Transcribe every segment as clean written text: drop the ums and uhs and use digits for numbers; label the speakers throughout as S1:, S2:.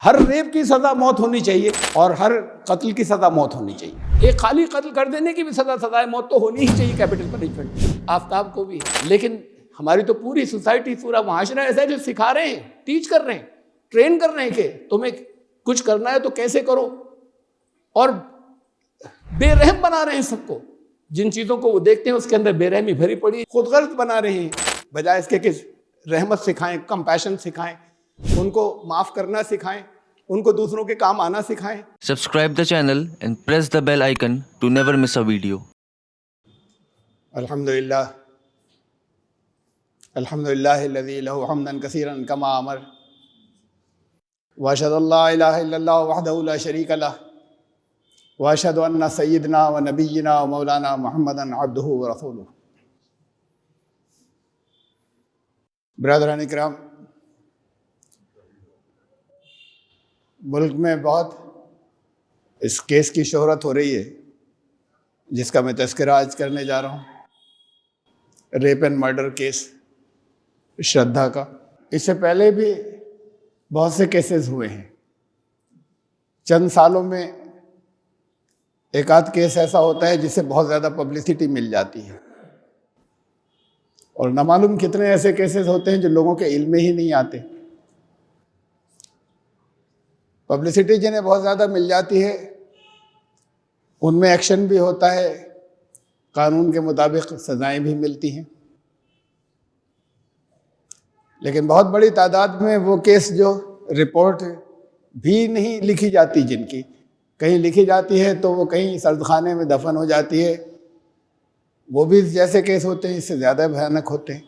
S1: हर rape की सज़ा मौत होनी चाहिए और हर कत्ल की सज़ा मौत होनी चाहिए। एक खाली कत्ल कर देने की भी सज़ाए मौत तो होनी ही चाहिए, कैपिटल पनिशमेंट। आफ्ताब को भी, लेकिन हमारी तो पूरी सोसाइटी, पूरा मुआशरा ऐसा है जो सिखा रहे हैं, टीच कर रहे हैं, ट्रेन कर रहे हैं कि तुम्हें कुछ करना है तो कैसे करो, और बेरहम बना रहे हैं सबको। जिन चीज़ों को वो देखते हैं उसके अंदर बेरहमी भरी पड़ी, खुदगर्ज बना रहे हैं, बजाय इसके कि रहमत सिखाएं, कंपैशन सिखाएं, उनको माफ करना सिखाएं, उनको दूसरों के काम आना सिखाएं।
S2: Subscribe the channel and press the bell icon to never miss a video.
S1: अल्हम्दुलिल्लाह अल्हम्दुलिल्लाहिल्लज़ी लहू हम्दन कसीरन कमा अमर व अशहदु अल्ला इलाहा इल्लल्लाह वहदहु ला शरीक लह व अशहदु अन्ना सय्यदना व नबिय्यना व मौलाना मुहम्मदन अब्दुहु व रसूलुहु। ब्रदरान इकराम, मुल्क में बहुत इस केस की शोहरत हो रही है जिसका मैं तज़किरा आज करने जा रहा हूँ, रेप एंड मर्डर केस श्रद्धा का। इससे पहले भी बहुत से केसेस हुए हैं। चंद सालों में एक आध केस ऐसा होता है जिससे बहुत ज़्यादा पब्लिसिटी मिल जाती है, और न मालूम कितने ऐसे केसेस होते हैं जो लोगों के इल्म में ही नहीं आते। पब्लिसिटी जिन्हें बहुत ज़्यादा मिल जाती है उनमें एक्शन भी होता है, कानून के मुताबिक सज़ाएं भी मिलती हैं, लेकिन बहुत बड़ी तादाद में वो केस जो रिपोर्ट भी नहीं लिखी जाती, जिनकी कहीं लिखी जाती है तो वो कहीं सर्दखाने में दफन हो जाती है, वो भी जैसे केस होते हैं इससे ज़्यादा भयानक होते हैं,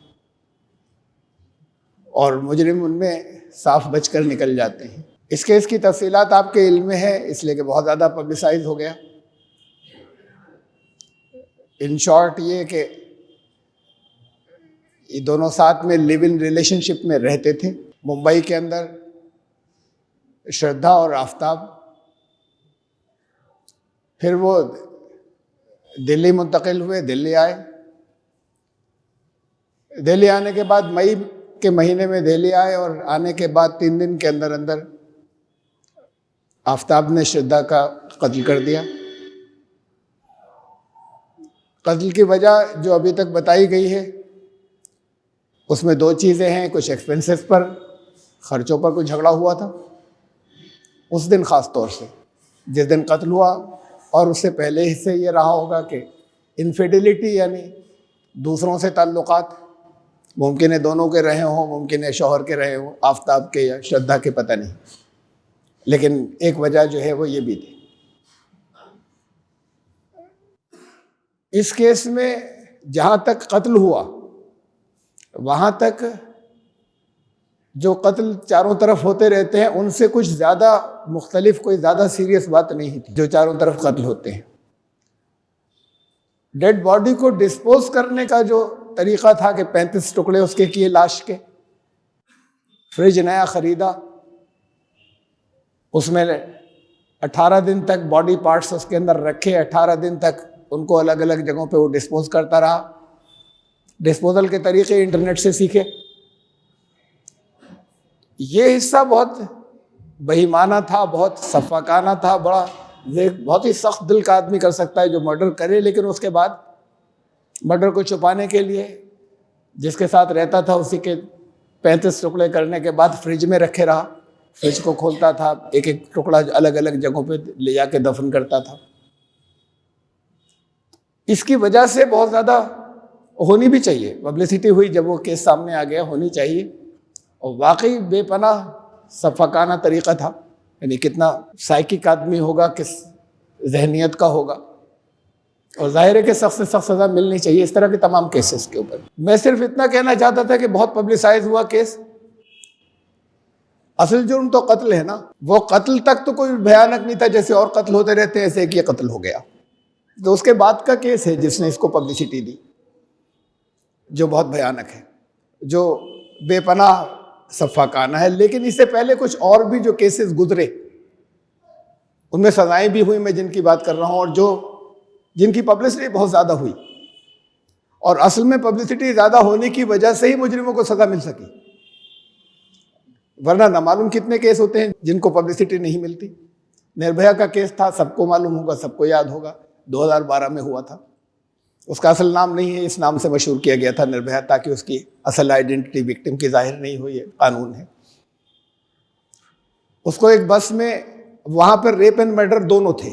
S1: और मुजरिम उनमें साफ बचकर निकल जाते हैं। इस केस की तफसीलात आपके इल्म में है, इसलिए कि बहुत ज़्यादा पब्लिसाइज हो गया। इन शॉर्ट ये कि ये दोनों साथ में लिव इन रिलेशनशिप में रहते थे मुंबई के अंदर, श्रद्धा और आफ्ताब। फिर वो दिल्ली मुंतकिल हुए, दिल्ली आए। दिल्ली आने के बाद मई के महीने में दिल्ली आए, और आने के बाद 3 दिन के अंदर अंदर आफ्ताब ने श्रद्धा का कत्ल कर दिया। कत्ल की वजह जो अभी तक बताई गई है उसमें 2 चीज़ें हैं। कुछ एक्सपेंसेस पर, खर्चों पर कुछ झगड़ा हुआ था उस दिन, ख़ास तौर से जिस दिन कत्ल हुआ, और उससे पहले से ये रहा होगा कि इनफिडिलिटी यानी दूसरों से ताल्लुकात, मुमकिन है दोनों के रहे हों, मुमकिन है शौहर के रहे हों, आफ्ताब के या श्रद्धा के, पता नहीं, लेकिन एक वजह जो है वो ये भी थी। इस केस में जहाँ तक कत्ल हुआ वहाँ तक जो कत्ल चारों तरफ होते रहते हैं उनसे कुछ ज़्यादा मुख्तलिफ, कोई ज़्यादा सीरियस बात नहीं थी जो चारों तरफ कत्ल होते हैं। डेड बॉडी को डिस्पोज करने का जो तरीक़ा था कि 35 टुकड़े उसके किए लाश के, फ्रिज नया ख़रीदा, उसमें 18 दिन तक बॉडी पार्ट्स उसके अंदर रखे, 18 दिन तक उनको अलग अलग जगहों पे वो डिस्पोज करता रहा। डिस्पोजल के तरीके इंटरनेट से सीखे। ये हिस्सा बहुत बेईमाना था, बहुत सफाकाना था, बहुत ही सख्त दिल का आदमी कर सकता है जो मर्डर करे, लेकिन उसके बाद मर्डर को छुपाने के लिए जिसके साथ रहता था उसी के 35 टुकड़े करने के बाद फ्रिज में रखे रहा। फ्रिज को खोलता था, एक एक टुकड़ा अलग अलग जगहों पे ले जाके दफन करता था। इसकी वजह से बहुत ज़्यादा होनी भी चाहिए, पब्लिसिटी हुई जब वो केस सामने आ गया, होनी चाहिए, और वाकई बेपनाह सफाकाना तरीक़ा था। यानी कितना साइकिक आदमी होगा, किस जहनियत का होगा, और जाहिर है कि सख्त से सख्त सज़ा मिलनी चाहिए इस तरह के तमाम केसेस के ऊपर। मैं सिर्फ इतना कहना चाहता था कि बहुत पब्लिसाइज हुआ केस, असल जुर्म तो कत्ल है ना, वो कत्ल तक तो कोई भयानक नहीं था, जैसे और कत्ल होते रहते हैं ऐसे एक ये कत्ल हो गया। तो उसके बाद का केस है जिसने इसको पब्लिसिटी दी, जो बहुत भयानक है, जो बेपनाह सफाकाना है। लेकिन इससे पहले कुछ और भी जो केसेस गुजरे उनमें सजाएं भी हुई, मैं जिनकी बात कर रहा हूँ, और जिनकी पब्लिसिटी बहुत ज़्यादा हुई, और असल में पब्लिसिटी ज़्यादा होने की वजह से ही मुजरिमों को सज़ा मिल सकी। वरना ना मालूम कितने केस होते हैं जिनको पब्लिसिटी नहीं मिलती। निर्भया का केस था, सबको मालूम होगा, सबको याद होगा, 2012 में हुआ था। उसका असल नाम नहीं है, इस नाम से मशहूर किया गया था निर्भया, ताकि उसकी असल आइडेंटिटी विक्टिम की जाहिर नहीं हो, ये कानून है। उसको एक बस में, वहां पर रेप एंड मर्डर दोनों थे।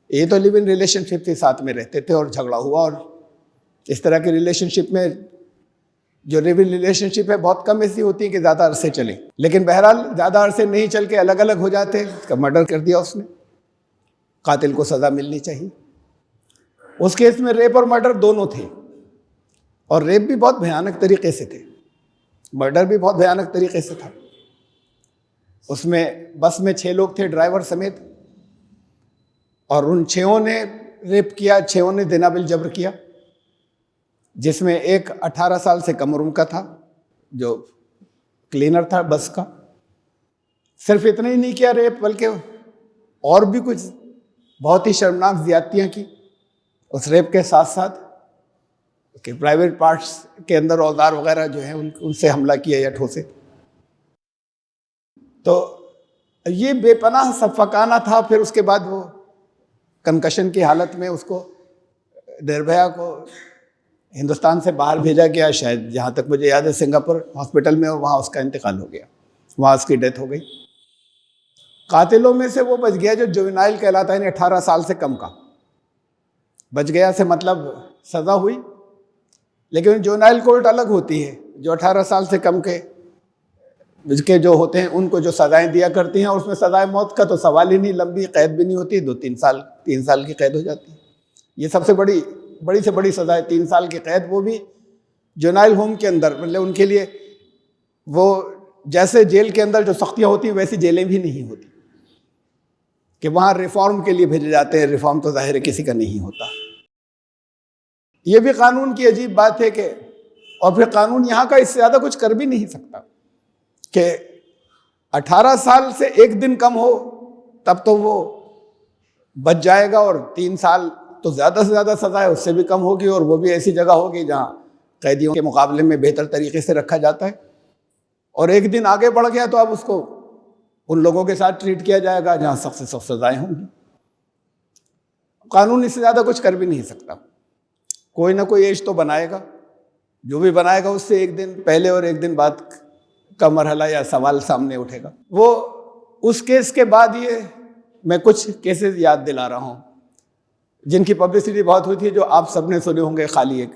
S1: ये तो लिव इन रिलेशनशिप थी, साथ में रहते थे और झगड़ा हुआ। और इस तरह के रिलेशनशिप में, जो लिव इन रिलेशनशिप है, बहुत कम ऐसी होती है कि ज़्यादा अरसे चले, लेकिन बहरहाल ज़्यादा अरसे नहीं चल के अलग अलग हो जाते। उसका मर्डर कर दिया उसने, कातिल को सज़ा मिलनी चाहिए। उस केस में रेप और मर्डर दोनों थे, और रेप भी बहुत भयानक तरीके से थे, मर्डर भी बहुत भयानक तरीके से था। उसमें बस में 6 लोग थे, ड्राइवर समेत, और उन 6 ने रेप किया, 6 ने देनाबिल जबर किया, जिसमें एक 18 साल से कम उम्र का था जो क्लीनर था बस का। सिर्फ इतना ही नहीं किया रेप, बल्कि और भी कुछ बहुत ही शर्मनाक ज्यादतियां की उस रेप के साथ साथ। कि प्राइवेट पार्ट्स के अंदर औजार वगैरह जो है उनसे हमला किया या ठोसे। तो ये बेपनाह सफकाना था। फिर उसके बाद वो कंकशन की हालत में उसको, निर्भया को हिंदुस्तान से बाहर भेजा गया, शायद जहाँ तक मुझे याद है सिंगापुर हॉस्पिटल में, और वहाँ उसका इंतकाल हो गया, वहाँ उसकी डेथ हो गई। कातिलों में से वो बच गया जो जुवेनाइल कहलाता है, यानी 18 साल से कम का। बच गया से मतलब सज़ा हुई, लेकिन जुवेनाइल कोर्ट अलग होती है, जो 18 साल से कम के जो होते हैं उनको जो सज़ाएं दिया करती हैं। और उसमें सज़ाए मौत का तो सवाल ही नहीं, लंबी कैद भी नहीं होती, 2-3 साल 3 साल की कैद हो जाती है। ये सबसे बड़ी से बड़ी सज़ा है, 3 साल की कैद, वो भी जुवेनाइल होम के अंदर। मतलब उनके लिए वो जैसे जेल के अंदर जो सख्तियाँ होती हैं वैसी जेलें भी नहीं होती, कि वहाँ रिफॉर्म के लिए भेजे जाते हैं। रिफॉर्म तो जाहिर है किसी का नहीं होता। ये भी कानून की अजीब बात है कि, और फिर कानून यहाँ का इससे ज़्यादा कुछ कर भी नहीं सकता कि 18 साल से 1 दिन कम हो तब तो वो बच जाएगा, और 3 साल तो ज़्यादा से ज़्यादा सज़ा है, उससे भी कम होगी, और वो भी ऐसी जगह होगी जहाँ कैदियों के मुकाबले में बेहतर तरीके से रखा जाता है। और 1 दिन आगे बढ़ गया तो अब उसको उन लोगों के साथ ट्रीट किया जाएगा जहाँ सख्त से सख्त सज़ाएँ होंगी। कानून इससे ज़्यादा कुछ कर भी नहीं सकता। कोई ना कोई एज तो बनाएगा, जो भी बनाएगा उससे 1 दिन पहले और 1 दिन बाद का मरहला या सवाल सामने उठेगा। वो उस केस के बाद, ये मैं कुछ केसेस याद दिला रहा हूँ जिनकी पब्लिसिटी बहुत हुई थी, जो आप सबने सुने होंगे, खाली एक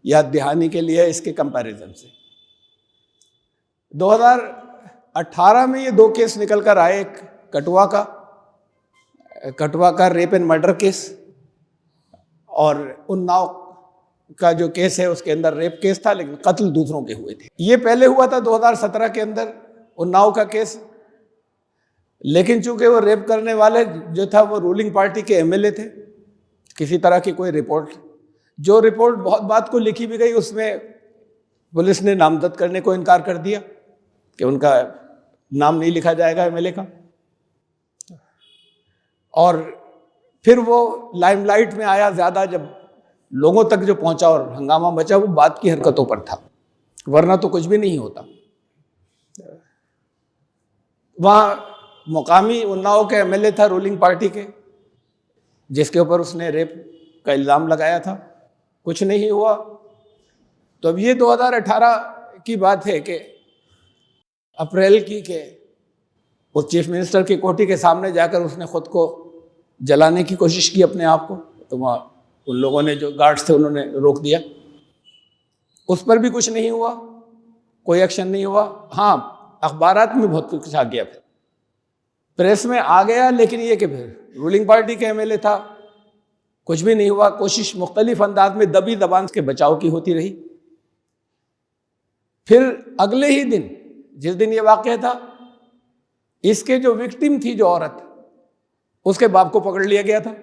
S1: याद दहानी के लिए इसके कंपैरिजन से। 2018 में ये 2 केस निकल कर आए। एक कठुआ का रेप एंड मर्डर केस, और उन्नाव का जो केस है उसके अंदर रेप केस था, लेकिन कत्ल दूसरों के हुए थे। ये पहले हुआ था 2017 के अंदर उन्नाव का केस, लेकिन चूंकि वो रेप करने वाले जो था वो रूलिंग पार्टी के एमएलए थे। किसी तरह की कोई रिपोर्ट, जो रिपोर्ट बहुत बात को लिखी भी गई, उसमें पुलिस ने नामजद करने को इनकार कर दिया कि उनका नाम नहीं लिखा जाएगा एमएलए का। और फिर वो लाइमलाइट में आया ज़्यादा, जब लोगों तक जो पहुंचा और हंगामा मचा, वो बात की हरकतों पर था, वरना तो कुछ भी नहीं होता। वहाँ मुकामी उन्नाव के एमएलए था रूलिंग पार्टी के, जिसके ऊपर उसने रेप का इल्ज़ाम लगाया था, कुछ नहीं हुआ। तो अब ये 2018 की बात है कि अप्रैल की के उस चीफ मिनिस्टर की कोठी के सामने जाकर उसने खुद को जलाने की कोशिश की, अपने आप को। तो वहाँ उन लोगों ने, जो गार्ड्स थे, उन्होंने रोक दिया। उस पर भी कुछ नहीं हुआ, कोई एक्शन नहीं हुआ। हाँ, अखबारात में बहुत कुछ आ गया, फिर प्रेस में आ गया, लेकिन ये कि फिर रूलिंग पार्टी के एमएलए था, कुछ भी नहीं हुआ। कोशिश मुख्तलिफ अंदाज में दबी दबान के बचाव की होती रही। फिर अगले ही दिन, जिस दिन ये वाक़या था, इसके जो विक्टिम थी, जो औरत, उसके बाप को पकड़ लिया गया था,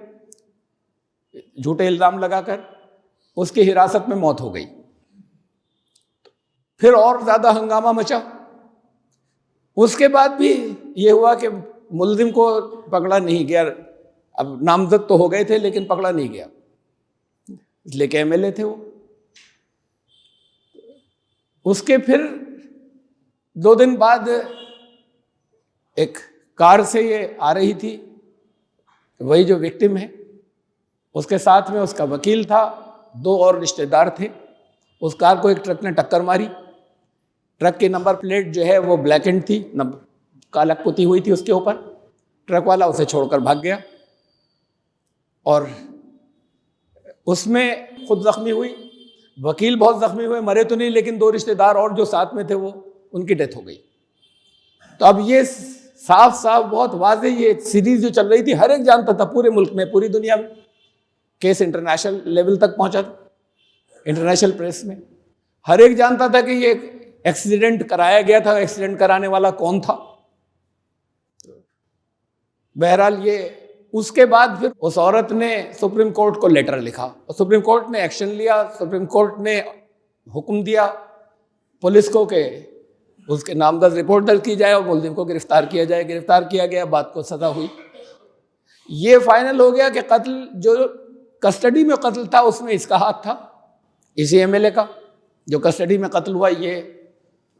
S1: झूठे इल्ज़ाम लगाकर उसकी हिरासत में मौत हो गई। फिर और ज़्यादा हंगामा मचा। उसके बाद भी ये हुआ कि मुल्जिम को पकड़ा नहीं गया। अब नामजद तो हो गए थे, लेकिन पकड़ा नहीं गया, इसलिए कि एमएलए थे वो। उसके फिर 2 दिन बाद एक कार से ये आ रही थी, वही जो विक्टिम है, उसके साथ में उसका वकील था, 2 और रिश्तेदार थे। उस कार को एक ट्रक ने टक्कर मारी। ट्रक की नंबर प्लेट जो है वो ब्लैक एंड थी, काला पुती हुई थी उसके ऊपर। ट्रक वाला उसे छोड़कर भाग गया और उसमें खुद जख्मी हुई, वकील बहुत जख्मी हुए, मरे तो नहीं, लेकिन 2 रिश्तेदार और जो साथ में थे वो उनकी डेथ हो गई। तो अब ये साफ साफ बहुत वाजे ये सीरीज जो चल रही थी, हर एक जानता था पूरे मुल्क में, पूरी दुनिया में। केस इंटरनेशनल लेवल तक पहुंचा था, इंटरनेशनल प्रेस में। हर एक जानता था कि ये एक्सीडेंट कराया गया था, एक्सीडेंट कराने वाला कौन था। बहरहाल ये उसके बाद फिर उस औरत ने सुप्रीम कोर्ट को लेटर लिखा और सुप्रीम कोर्ट ने एक्शन लिया। सुप्रीम कोर्ट ने हुक्म दिया पुलिस को कि उसके नामजद रिपोर्ट दर्ज की जाए और मुलजिम को गिरफ्तार किया जाए। गिरफ्तार किया गया, बात को सजा हुई। ये फाइनल हो गया कि कत्ल, जो कस्टडी में कत्ल था उसमें इसका हाथ था, इसी एमएलए का। जो कस्टडी में कत्ल हुआ ये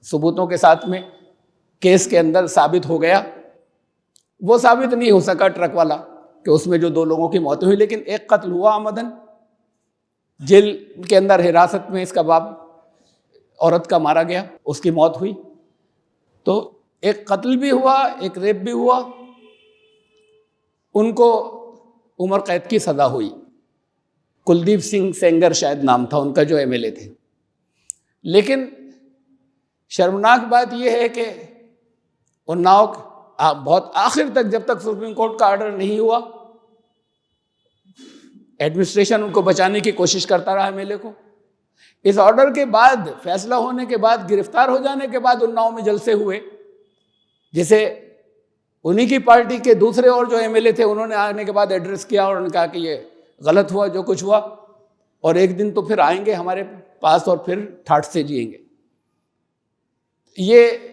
S1: सबूतों के साथ में केस के अंदर साबित हो गया। वो साबित नहीं हो सका ट्रक वाला कि उसमें जो 2 लोगों की मौत हुई, लेकिन एक कत्ल हुआ आमदन। जेल के अंदर हिरासत में इसका बाप औरत का मारा गया, उसकी मौत हुई। तो एक कत्ल भी हुआ, एक रेप भी हुआ। उनको उम्र कैद की सजा हुई। कुलदीप सिंह सेंगर शायद नाम था उनका, जो एमएलए थे। लेकिन शर्मनाक बात यह है कि उन्नाव बहुत आखिर तक, जब तक सुप्रीम कोर्ट का ऑर्डर नहीं हुआ, एडमिनिस्ट्रेशन उनको बचाने की कोशिश करता रहा एमएलए को। इस ऑर्डर के बाद, फैसला होने के बाद, गिरफ्तार हो जाने के बाद उन्नाव में जलसे हुए, जिसे उन्हीं की पार्टी के दूसरे और जो एमएलए थे उन्होंने आने के बाद एड्रेस किया और उन्होंने कहा कि ये गलत हुआ जो कुछ हुआ, और एक दिन तो फिर आएंगे हमारे पास और फिर ठाठ से जिएंगे। ये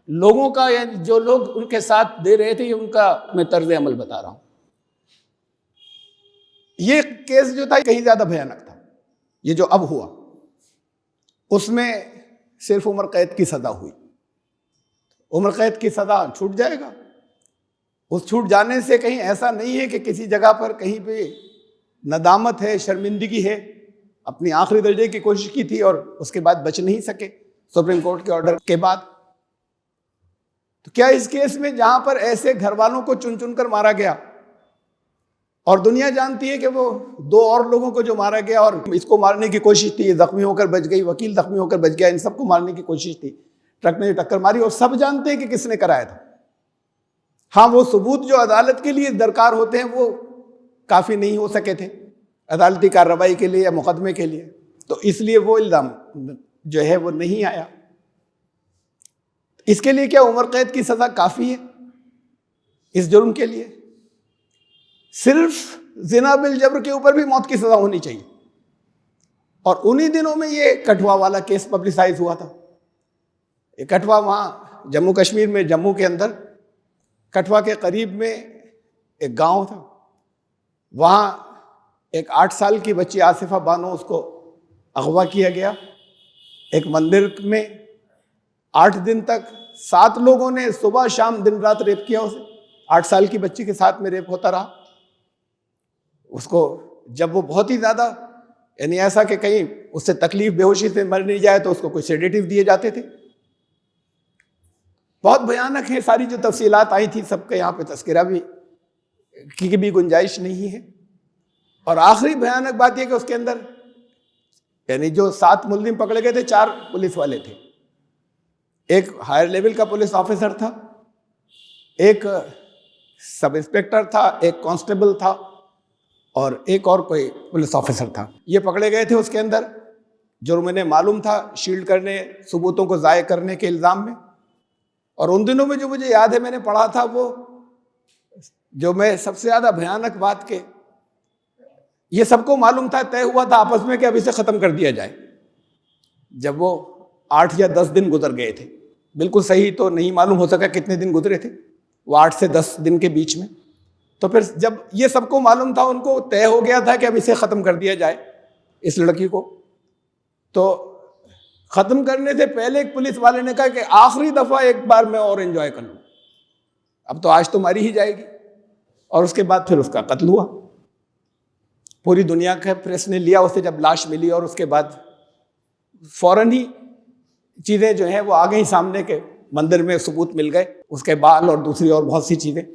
S1: लोगों का, या जो लोग उनके साथ दे रहे थे, ये उनका मैं तर्ज अमल बता रहा हूं। ये केस जो था कहीं ज्यादा भयानक था। ये जो अब हुआ उसमें सिर्फ उम्र कैद की सजा हुई। उम्र कैद की सजा छूट जाएगा। उस छूट जाने से कहीं ऐसा नहीं है कि किसी जगह पर कहीं पे नदामत है, शर्मिंदगी है। अपनी आखिरी दर्जे की कोशिश की थी और उसके बाद बच नहीं सके सुप्रीम कोर्ट के ऑर्डर के बाद। तो क्या इस केस में, जहां पर ऐसे घर वालों को चुन चुन कर मारा गया और दुनिया जानती है कि वो 2 और लोगों को जो मारा गया, और इसको मारने की कोशिश थी, जख्मी होकर बच गई, वकील जख्मी होकर बच गया, इन सबको मारने की कोशिश थी, ट्रक ने टक्कर मारी, और सब जानते हैं कि किसने कराया था। हाँ, वो सबूत जो अदालत के लिए दरकार होते हैं वो काफ़ी नहीं हो सके थे अदालती कार्रवाई के लिए या मुकदमे के लिए, तो इसलिए वो इल्ज़ाम जो है वो नहीं आया। इसके लिए क्या उम्र कैद की सज़ा काफ़ी है इस जुर्म के लिए? सिर्फ जिना बिल जबर के ऊपर भी मौत की सज़ा होनी चाहिए। और उन्हीं दिनों में ये कठुआ वाला केस पब्लिसाइज हुआ था। ये कठुआ वहाँ जम्मू कश्मीर में, जम्मू के अंदर कठुआ के करीब में एक गांव था। वहाँ एक 8 साल की बच्ची आसिफा बानो, उसको अगवा किया गया। एक मंदिर में 8 दिन तक 7 लोगों ने सुबह शाम दिन रात रेप किया उसे। 8 साल की बच्ची के साथ में रेप होता रहा। उसको जब वो बहुत ही ज़्यादा, यानी ऐसा कि कहीं उससे तकलीफ, बेहोशी से मर नहीं जाए, तो उसको कुछ सेडेटिव दिए जाते थे। बहुत भयानक है। सारी जो तफसीलात आई थी सबके यहाँ पे तस्करा भी की भी गुंजाइश नहीं है। और आखिरी भयानक बात यह कि उसके अंदर, यानी जो 7 मुल्जिम पकड़े गए थे, 4 पुलिस वाले थे। एक हायर लेवल का पुलिस ऑफिसर था, एक सब इंस्पेक्टर था, एक कांस्टेबल था और एक और कोई पुलिस ऑफिसर था। ये पकड़े गए थे उसके अंदर, जुर्म इन्हें मालूम था, शील्ड करने, सबूतों को ज़ाय करने के इल्ज़ाम में। और उन दिनों में जो मुझे याद है मैंने पढ़ा था, वो जो मैं सबसे ज़्यादा भयानक बात के, ये सबको मालूम था, तय हुआ था आपस में कि अब इसे ख़त्म कर दिया जाए। जब वो 8 या 10 दिन गुजर गए थे, बिल्कुल सही तो नहीं मालूम हो सका कितने दिन गुजरे थे, वो 8 से 10 दिन के बीच में। तो फिर जब ये सबको मालूम था, उनको तय हो गया था कि अब इसे ख़त्म कर दिया जाए, इस लड़की को। तो ख़त्म करने से पहले एक पुलिस वाले ने कहा कि आखिरी दफ़ा एक बार मैं और एंजॉय कर लूँ, अब तो आज तो मारी ही जाएगी। और उसके बाद फिर उसका कत्ल हुआ। पूरी दुनिया के प्रेस ने लिया उसे जब लाश मिली, और उसके बाद फौरन ही चीज़ें जो हैं वो आ गई सामने के, मंदिर में सबूत मिल गए, उसके बाल और दूसरी और बहुत सी चीज़ें।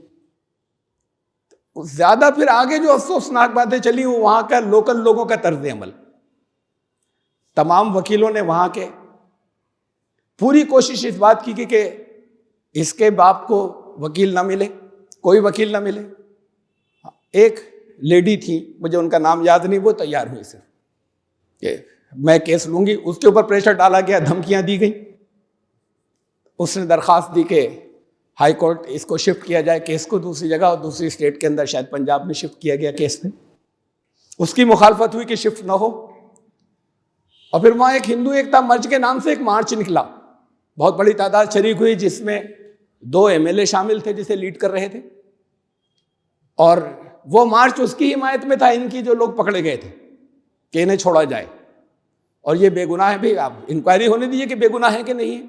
S1: ज़्यादा फिर आगे जो अफसोसनाक बातें चली वो वहाँ का लोकल लोगों का तर्ज अमल। तमाम वकीलों ने वहाँ के पूरी कोशिश इस बात की कि इसके बाप को वकील ना मिले, कोई वकील ना मिले। एक लेडी थी, मुझे उनका नाम याद नहीं, वो तैयार हुई सिर्फ कि मैं केस लूंगी। उसके ऊपर प्रेशर डाला गया, धमकियां दी गई। उसने दरखास्त दी कि हाई कोर्ट इसको शिफ्ट किया जाए केस को दूसरी जगह, और दूसरी स्टेट के अंदर शायद पंजाब में शिफ्ट किया गया केस में। उसकी मुखालफत हुई कि शिफ्ट ना हो। और फिर वहाँ एक हिंदू एकता मंच के नाम से एक मार्च निकला, बहुत बड़ी तादाद शरीक हुई, जिसमें 2 MLA शामिल थे जिसे लीड कर रहे थे। और वो मार्च उसकी हिमायत में था, इनकी जो लोग पकड़े गए थे कि इन्हें छोड़ा जाए और ये बेगुनाह है। भाई आप इंक्वायरी होने दीजिए कि बेगुनाह है कि नहीं है।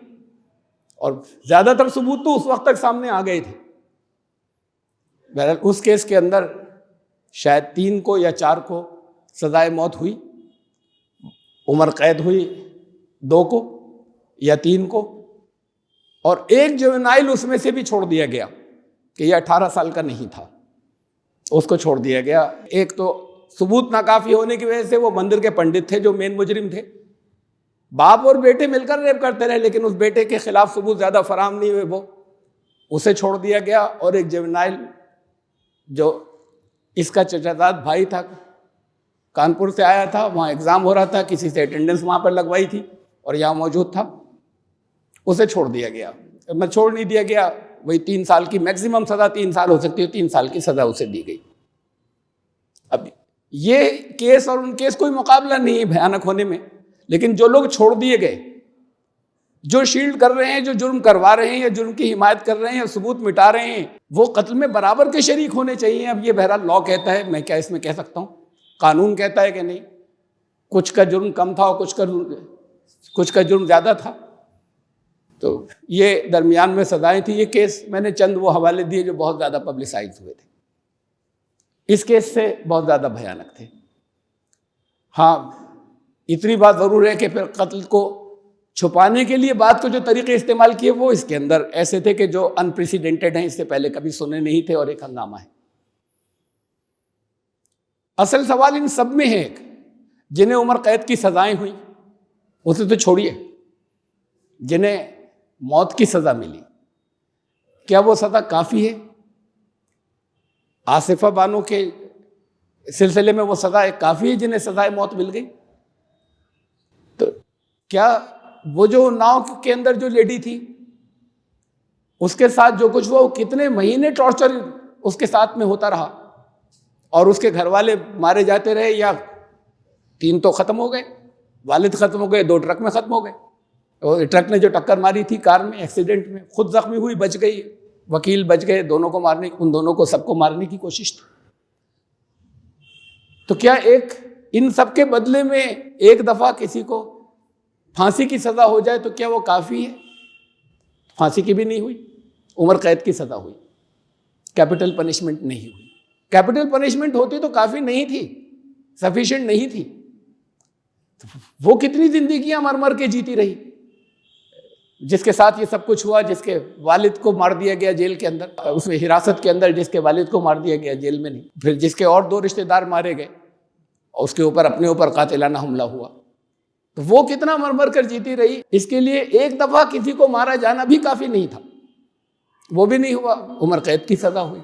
S1: और ज्यादातर सबूत तो उस वक्त तक सामने आ गए थे। बहरहाल उस केस के अंदर शायद 3 को या 4 को सजाए मौत हुई, उम्र कैद हुई 2 को या 3 को, और एक जुवेनाइल उसमें से भी छोड़ दिया गया कि यह 18 साल का नहीं था, उसको छोड़ दिया गया। एक तो सबूत नाकाफी होने की वजह से वो मंदिर के पंडित थे जो मेन मुजरिम थे, बाप और बेटे मिलकर रेप करते रहे, लेकिन उस बेटे के खिलाफ सबूत ज्यादा फराहम नहीं हुए, वो उसे छोड़ दिया गया। और एक जुवेनाइल जो इसका चचाजाद भाई था, कानपुर से आया था, वहाँ एग्जाम हो रहा था, किसी से अटेंडेंस वहाँ पर लगवाई थी और यहाँ मौजूद था, उसे छोड़ दिया गया। मैं छोड़ नहीं दिया गया, वही 3 साल की मैक्सिमम सजा 3 साल हो सकती है, 3 साल की सजा उसे दी गई। अब ये केस और उन केस कोई मुकाबला नहीं है भयानक होने में, लेकिन जो लोग छोड़ दिए गए, जो शील्ड कर रहे हैं, जो जुर्म करवा रहे हैं या जुर्म की हिमायत कर रहे हैं या सबूत मिटा रहे हैं, वो कत्ल में बराबर के शरीक होने चाहिए। अब ये बहरहाल लॉ कहता है, मैं क्या इसमें कह सकता हूँ, कानून कहता है कि नहीं, कुछ का जुर्म कम था और कुछ का जुर्म ज्यादा था, तो ये दरमियान में सजाएं थी। ये केस मैंने चंद वो हवाले दिए जो बहुत ज्यादा पब्लिसाइज हुए थे, इस केस से बहुत ज्यादा भयानक थे। हाँ, इतनी बात जरूर है कि फिर कत्ल को छुपाने के लिए बात को जो तरीके इस्तेमाल किए वो इसके अंदर ऐसे थे कि जो अनप्रेसिडेंटेड हैं, इससे पहले कभी सुने नहीं थे, और एक हंगामा है। असल सवाल इन सब में है, एक जिन्हें उम्र कैद की सजाएं हुई उसे तो छोड़िए, जिन्हें मौत की सजा मिली, क्या वो सजा काफी है? आसिफा बानो के सिलसिले में वो सजा काफी है जिन्हें सजाए मौत मिल गई? तो क्या वो जो नाव के अंदर जो लेडी थी उसके साथ जो कुछ हुआ, वो कितने महीने टॉर्चर उसके साथ में होता रहा और उसके घर वाले मारे जाते रहे, या 3 तो खत्म हो गए, वालिद खत्म हो गए, 2 ट्रक में खत्म हो गए, और ट्रक ने जो टक्कर मारी थी कार में एक्सीडेंट में, खुद जख्मी हुई, बच गई, वकील बच गए, दोनों को मारने, उन दोनों को सबको मारने की कोशिश थी। तो क्या एक इन सब के बदले में एक दफा किसी को फांसी की सजा हो जाए तो क्या वो काफी है? फांसी की भी नहीं हुई, उम्र कैद की सजा हुई, कैपिटल पनिशमेंट नहीं हुई। कैपिटल पनिशमेंट होती तो काफी नहीं थी, सफिशिएंट नहीं थी। तो वो कितनी जिंदगियां मर मर के जीती रही, जिसके साथ ये सब कुछ हुआ, जिसके वालिद को मार दिया गया जेल के अंदर, उसमें हिरासत के अंदर जिसके वालिद को मार दिया गया, जेल में नहीं, फिर जिसके और 2 रिश्तेदार मारे गए और उसके ऊपर अपने ऊपर कातिलाना हमला हुआ, तो वो कितना मर मर कर जीती रही। इसके लिए एक दफा किसी को मारा जाना भी काफी नहीं था, वो भी नहीं हुआ, उम्र कैद की सजा हुई।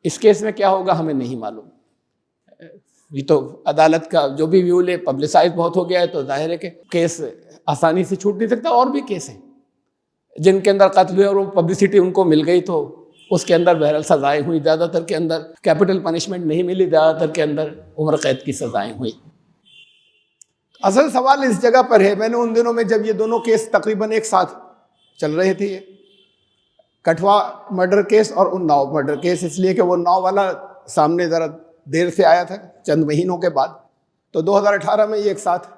S1: इस केस में क्या होगा हमें नहीं मालूम। ये तो अदालत का जो भी व्यू ले, पब्लिसाइज बहुत हो गया है, तो जाहिर है कि केस आसानी से छूट नहीं सकता। और भी केस हैं जिनके अंदर कत्ल हुए और वो पब्लिसिटी उनको मिल गई, तो उसके अंदर बहरहाल सजाएं हुई, ज़्यादातर के अंदर कैपिटल पनिशमेंट नहीं मिली, ज़्यादातर के अंदर उम्र कैद की सजाएं हुई। असल सवाल इस जगह पर है, मैंने उन दिनों में जब ये दोनों केस तकरीबन एक साथ चल रहे थे, ये कठवा मर्डर केस और उन्नाव मर्डर केस, इसलिए कि वो उन्नाव वाला सामने ज़रा देर से आया था, चंद महीनों के बाद, तो 2018 में ये एक साथ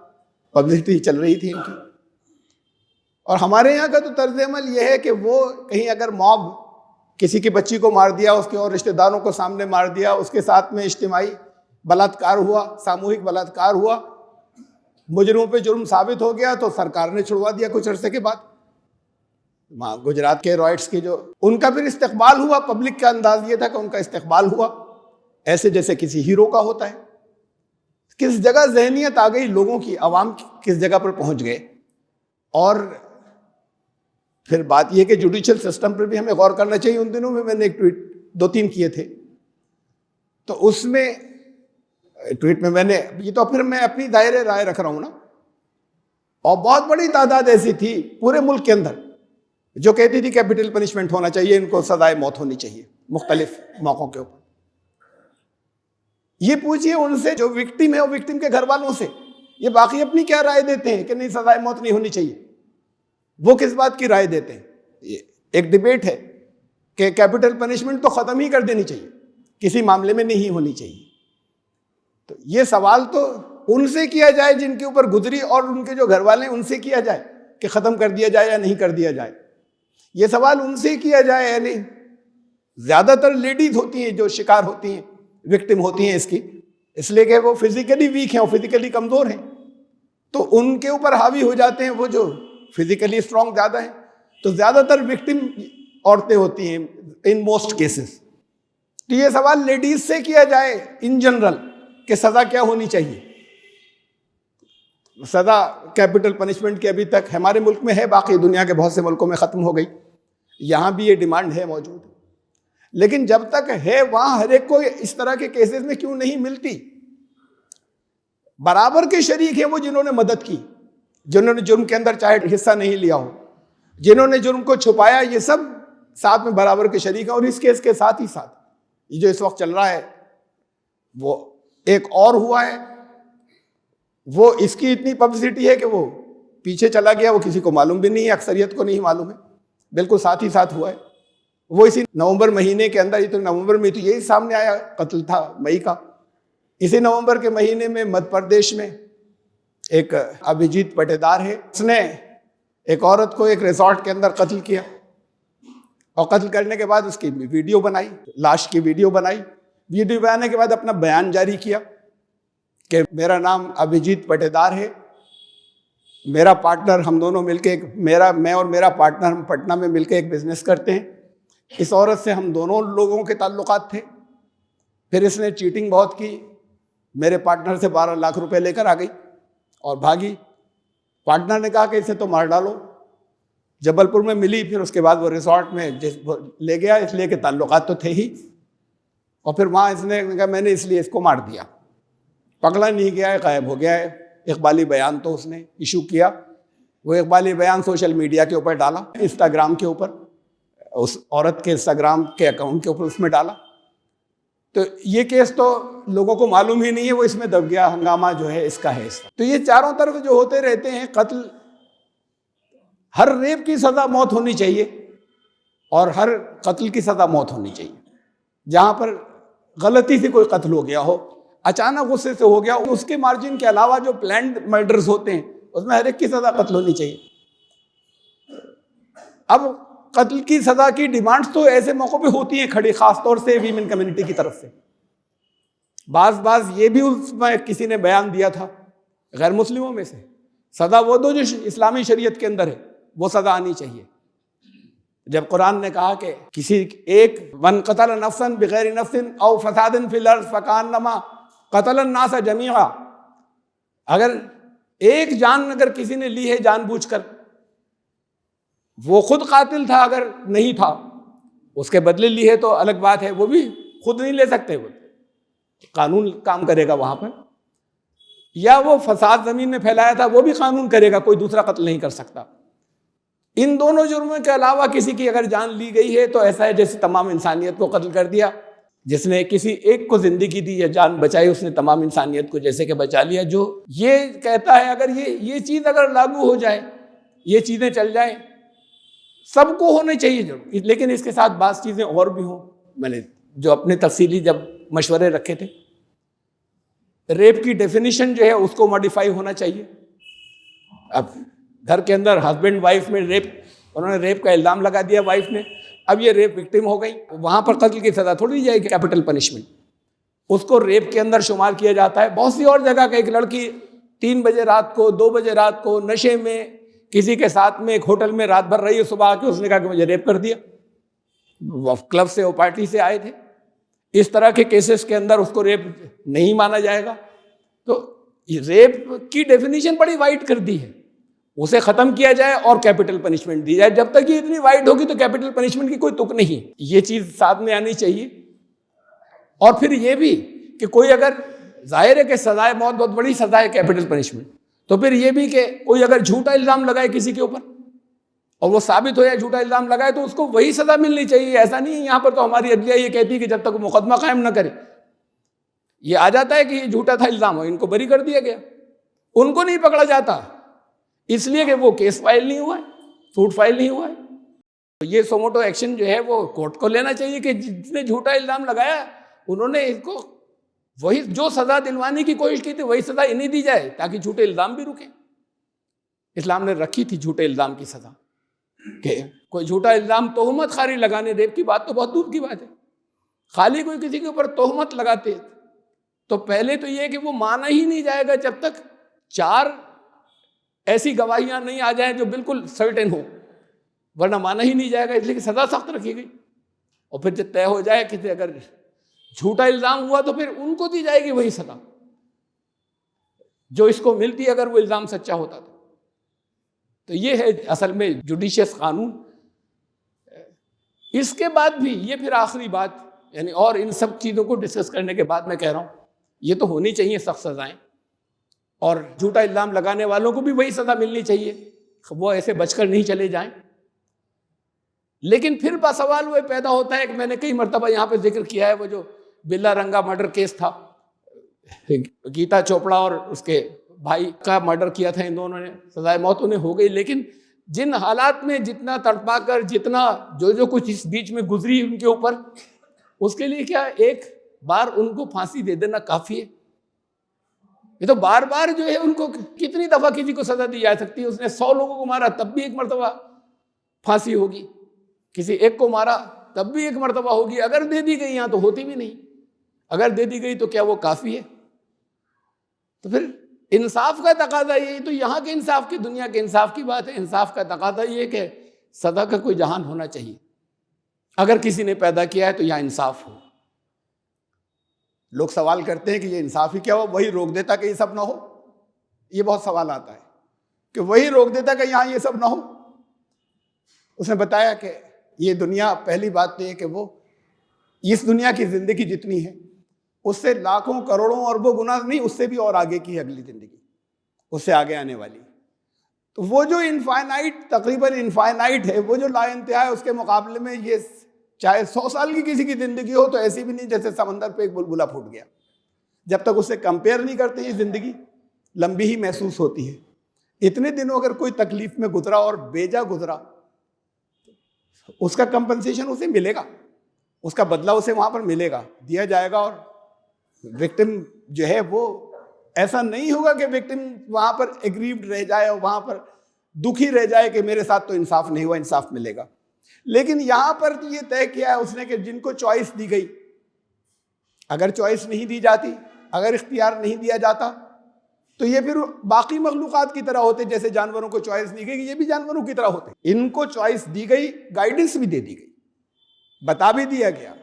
S1: पब्लिसिटी चल रही थी इनकी। और हमारे यहाँ का तो तर्ज अमल ये है कि वो कहीं अगर मॉब किसी की बच्ची को मार दिया, उसके और रिश्तेदारों को सामने मार दिया, उसके साथ में इज्तिमाई बलात्कार हुआ, सामूहिक बलात्कार हुआ, मुजरिमों पे जुर्म साबित हो गया तो सरकार ने छुड़वा दिया कुछ अरसे के बाद। गुजरात के रॉयट्स की जो उनका फिर इस्तेकबाल हुआ, पब्लिक का अंदाज ये था कि उनका इस्तेकबाल हुआ ऐसे जैसे किसी हीरो का होता है। किस जगह जहनियत आ गई लोगों की, आवाम किस जगह पर पहुंच गए। और फिर बात यह कि जुडिशियल सिस्टम पर भी हमें गौर करना चाहिए। उन दिनों में मैंने एक ट्वीट 2-3 किए थे, तो उसमें ट्वीट में मैंने ये तो फिर मैं अपनी दायरे राय रख रहा हूं ना, और बहुत बड़ी तादाद ऐसी थी पूरे मुल्क के अंदर जो कहती थी कैपिटल पनिशमेंट होना चाहिए, इनको सजाए मौत होनी चाहिए मुख्तलिफ मौकों के ऊपर। ये पूछिए उनसे जो विक्टिम है और विक्टिम के घर वालों से, ये बाकी अपनी क्या राय देते हैं कि नहीं सजाए मौत नहीं होनी चाहिए। वो किस बात की राय देते हैं? ये एक डिबेट है कि कैपिटल पनिशमेंट तो खत्म ही कर देनी चाहिए, किसी मामले में नहीं होनी चाहिए। तो ये सवाल तो उनसे किया जाए जिनके ऊपर गुजरी, और उनके जो घर वाले हैं उनसे किया जाए कि खत्म कर दिया जाए या नहीं कर दिया जाए। ये सवाल उनसे किया जाए, यानी ज्यादातर लेडीज होती हैं जो शिकार होती हैं, विक्टिम होती हैं इसकी, इसलिए कि वो फिजिकली वीक हैं और फिजिकली कमजोर हैं, तो उनके ऊपर हावी हो जाते हैं वो जो फिजिकली स्ट्रांग ज्यादा हैं। तो ज्यादातर विक्टिम औरतें होती हैं इन मोस्ट केसेस। तो ये सवाल लेडीज से किया जाए इन जनरल कि सजा क्या होनी चाहिए। सजा कैपिटल पनिशमेंट की अभी तक हमारे मुल्क में है, बाकी दुनिया के बहुत से मुल्कों में खत्म हो गई, यहां भी ये डिमांड है मौजूद। लेकिन जब तक है वहां हर एक को इस तरह के केसेस में क्यों नहीं मिलती? बराबर के शरीक हैं वो जिन्होंने मदद की, जिन्होंने जुर्म के अंदर चाहे हिस्सा नहीं लिया हो, जिन्होंने जुर्म को छुपाया, ये सब साथ में बराबर के शरीक हैं। और इस केस के साथ ही साथ ये जो इस वक्त चल रहा है वो एक और हुआ है, वो इसकी इतनी पब्लिसिटी है कि वो पीछे चला गया, वो किसी को मालूम भी नहीं है, अक्सरियत को नहीं मालूम है, बिल्कुल साथ ही साथ हुआ है। वो इसी नवंबर महीने के अंदर, ये तो नवंबर में तो यही सामने आया, कत्ल था मई का। इसी नवंबर के महीने में मध्य प्रदेश में एक अभिजीत पटेदार है, उसने एक औरत को एक रिजॉर्ट के अंदर कत्ल किया, और कत्ल करने के बाद उसकी वीडियो बनाई, लाश की वीडियो बनाई। वीडियो बनाने के बाद अपना बयान जारी किया कि मेरा नाम अभिजीत पटेदार है, मेरा पार्टनर, हम दोनों मिलके मैं और मेरा पार्टनर हम पटना में मिलके एक बिजनेस करते हैं। इस औरत से हम दोनों लोगों के ताल्लुकात थे। फिर इसने चीटिंग बहुत की, मेरे पार्टनर से 12 लाख रुपए लेकर आ गई और भागी। पार्टनर ने कहा कि इसे तो मार डालो, जबलपुर में मिली, फिर उसके बाद वो रिजॉर्ट में ले गया, इसलिए कि ताल्लुकात तो थे ही। और फिर वहाँ इसने कहा मैंने इसलिए इसको मार दिया। पकड़ा नहीं गया है, गायब हो गया है। इकबाली बयान तो उसने इशू किया, वो इकबाली बयान सोशल मीडिया के ऊपर डाला, इंस्टाग्राम के ऊपर, उस औरत के इंस्टाग्राम के अकाउंट के ऊपर उसमें डाला। तो ये केस तो लोगों को मालूम ही नहीं है, वो इसमें दब गया, हंगामा जो है इसका है इसका। तो ये चारों तरफ जो होते रहते हैं कत्ल, हर रेप की सजा मौत होनी चाहिए और हर कत्ल की सजा मौत होनी चाहिए। जहां पर गलती से कोई कत्ल हो गया हो, अचानक गुस्से से हो गया, उसके मार्जिन के अलावा जो प्लान्ड मर्डर्स होते हैं उसमें हर एक की सजा कत्ल होनी चाहिए। अब कत्ल की सजा की डिमांड्स तो ऐसे मौकों पे होती हैं खड़ी, खासतौर से वीमेन कम्युनिटी की तरफ से। बाज ये भी उसमें किसी ने बयान दिया था गैर मुस्लिमों में से, सजा वो दो जो इस्लामी शरीयत के अंदर है, वो सजा आनी चाहिए। जब कुरान ने कहा कि किसी एक मन कतल नफ्सन बिगैर नफ्सिन औ फसादिन फिल अर्ज़ फकान्नमा कतलन नास जमीआ, अगर एक जान अगर किसी ने ली है जानबूझकर, वो खुद कातिल था अगर नहीं था, उसके बदले ली है तो अलग बात है, वो भी खुद नहीं ले सकते, वो कानून काम करेगा वहां पर। या वो फसाद जमीन में फैलाया था, वो भी कानून करेगा, कोई दूसरा कत्ल नहीं कर सकता। इन दोनों जुर्मों के अलावा किसी की अगर जान ली गई है तो ऐसा है जैसे तमाम इंसानियत को कत्ल कर दिया। जिसने किसी एक को जिंदगी दी या जान बचाई, उसने तमाम इंसानियत को जैसे कि बचा लिया। जो ये कहता है अगर ये चीज अगर लागू हो जाए, ये चीजें चल जाए, सबको होने चाहिए जरूर, लेकिन इसके साथ बात चीजें और भी हों। मैंने जो अपने तफसीली जब मशवरे रखे थे, रेप की डेफिनेशन जो है उसको मॉडिफाई होना चाहिए। अब घर के अंदर हस्बैंड वाइफ में रेप, उन्होंने रेप का इल्जाम लगा दिया वाइफ ने, अब ये रेप विक्टिम हो गई, वहां पर कत्ल की सजा थोड़ी दी जाएगी, कैपिटल पनिशमेंट, उसको रेप के अंदर शुमार किया जाता है। बहुत सी और जगह का, एक लड़की 3 बजे रात को, 2 बजे रात को नशे में किसी के साथ में एक होटल में रात भर रही है, सुबह आके उसने कहा कि मुझे रेप कर दिया, वो क्लब से, वो पार्टी से आए थे। इस तरह के केसेस के अंदर उसको रेप नहीं माना जाएगा। तो रेप की डेफिनेशन बड़ी वाइड कर दी है, उसे खत्म किया जाए और कैपिटल पनिशमेंट दी जाए। जब तक ये इतनी वाइड होगी तो कैपिटल पनिशमेंट की कोई तुक नहीं, ये चीज साथ में आनी चाहिए। और फिर ये भी कि कोई अगर, जाहिर है कि सजाए मौत बहुत बड़ी सजा है कैपिटल पनिशमेंट, तो फिर ये भी कि कोई अगर झूठा इल्जाम लगाए किसी के ऊपर और वो साबित हो जाए झूठा इल्जाम लगाए, तो उसको वही सजा मिलनी चाहिए। ऐसा नहीं है, यहाँ पर तो हमारी अदलिया ये कहती है कि जब तक वो मुकदमा कायम ना करे, ये आ जाता है कि ये झूठा था इल्जाम, हो इनको बरी कर दिया गया, उनको नहीं पकड़ा जाता इसलिए कि वो केस फाइल नहीं हुआ है, सूट फाइल नहीं हुआ है। तो ये सोमोटो एक्शन जो है वो कोर्ट को लेना चाहिए कि जिसने झूठा इल्जाम लगाया उन्होंने इसको वही जो सजा दिलवाने की कोशिश की थी वही सजा इन्हें दी जाए, ताकि झूठे इल्जाम भी रुके। इस्लाम ने रखी थी झूठे इल्जाम की सजा, कि कोई झूठा इल्जाम, तोहमत खारी लगाने, रेप की बात तो बहुत दूर की बात है, खाली कोई किसी के ऊपर तोहमत लगाते तो पहले तो ये कि वो माना ही नहीं जाएगा जब तक 4 ऐसी गवाहियां नहीं आ जाए जो बिल्कुल सर्टेन हो, वरना माना ही नहीं जाएगा, इसलिए कि सजा सख्त रखी गई। और फिर जब तय हो जाए कि अगर झूठा इल्जाम हुआ तो फिर उनको दी जाएगी वही सजा जो इसको मिलती अगर वो इल्जाम सच्चा होता तो ये है असल में जुडिशियस कानून। इसके बाद भी ये फिर आखिरी बात, यानी और इन सब चीज़ों को डिस्कस करने के बाद मैं कह रहा हूँ ये तो होनी चाहिए सख्त सजाएं, और झूठा इल्जाम लगाने वालों को भी वही सजा मिलनी चाहिए, वो ऐसे बचकर नहीं चले जाएं। लेकिन फिर सवाल वो पैदा होता है कि मैंने कई मरतबा यहाँ पे जिक्र किया है, वो जो बिल्ला रंगा मर्डर केस था, गीता चोपड़ा और उसके भाई का मर्डर किया था इन दोनों ने, सजाए मौत उन्हें हो गई, लेकिन जिन हालात में जितना तड़पा कर, जितना जो कुछ इस बीच में गुजरी उनके ऊपर, उसके लिए क्या एक बार उनको फांसी दे देना काफी है? ये तो बार बार जो है उनको कितनी दफा किसी को सजा दी जा सकती है? उसने 100 लोगों को मारा तब भी एक मरतबा फांसी होगी, किसी एक को मारा तब भी एक मरतबा होगी। अगर दे दी गई यहाँ तो होती भी नहीं, अगर दे दी गई तो क्या वो काफी है? तो फिर इंसाफ का तकाजा ये, तो यहाँ के इंसाफ की, दुनिया के इंसाफ की बात है। इंसाफ का तकाजा ये कि सदा का कोई जहान होना चाहिए, अगर किसी ने पैदा किया है तो यहाँ इंसाफ हो। लोग सवाल करते हैं कि ये इंसाफ ही क्या हो, वही रोक देता कि ये सब ना हो? ये बहुत सवाल आता है कि वही रोक देता कि यहाँ ये सब ना हो। उसने बताया कि ये दुनिया, पहली बात तो ये कि वो इस दुनिया की जिंदगी जितनी है उससे लाखों करोड़ों अरबों गुना नहीं, उससे भी और आगे की है अगली जिंदगी, उससे आगे आने वाली। तो वो जो इनफाइनाइट, तकरीबन इनफाइनाइट है, वो जो लाइंतहा है, उसके मुकाबले में ये चाहे 100 साल की किसी की जिंदगी हो तो ऐसी भी नहीं जैसे समंदर पे एक बुलबुला फूट गया। जब तक उससे कंपेयर नहीं करते ये जिंदगी लंबी ही महसूस होती है। इतने दिनों अगर कोई तकलीफ में गुजरा और बेजा गुजरा, उसका कंपनसेशन उसे मिलेगा, उसका बदला उसे वहां पर मिलेगा, दिया जाएगा। और विक्टिम जो है वो ऐसा नहीं होगा कि विक्टिम वहां पर एग्रीव्ड रह जाए और वहां पर दुखी रह जाए कि मेरे साथ तो इंसाफ नहीं हुआ, इंसाफ मिलेगा। लेकिन यहां पर तो ये तय किया है उसने कि जिनको चॉइस दी गई, अगर चॉइस नहीं दी जाती, अगर इख्तियार नहीं दिया जाता, तो ये फिर बाकी मखलूकात की तरह होते। जैसे जानवरों को चॉइस दी गई, ये भी जानवरों की तरह होते। इनको चॉइस दी गई, गाइडेंस भी दे दी गई, बता भी दिया गया।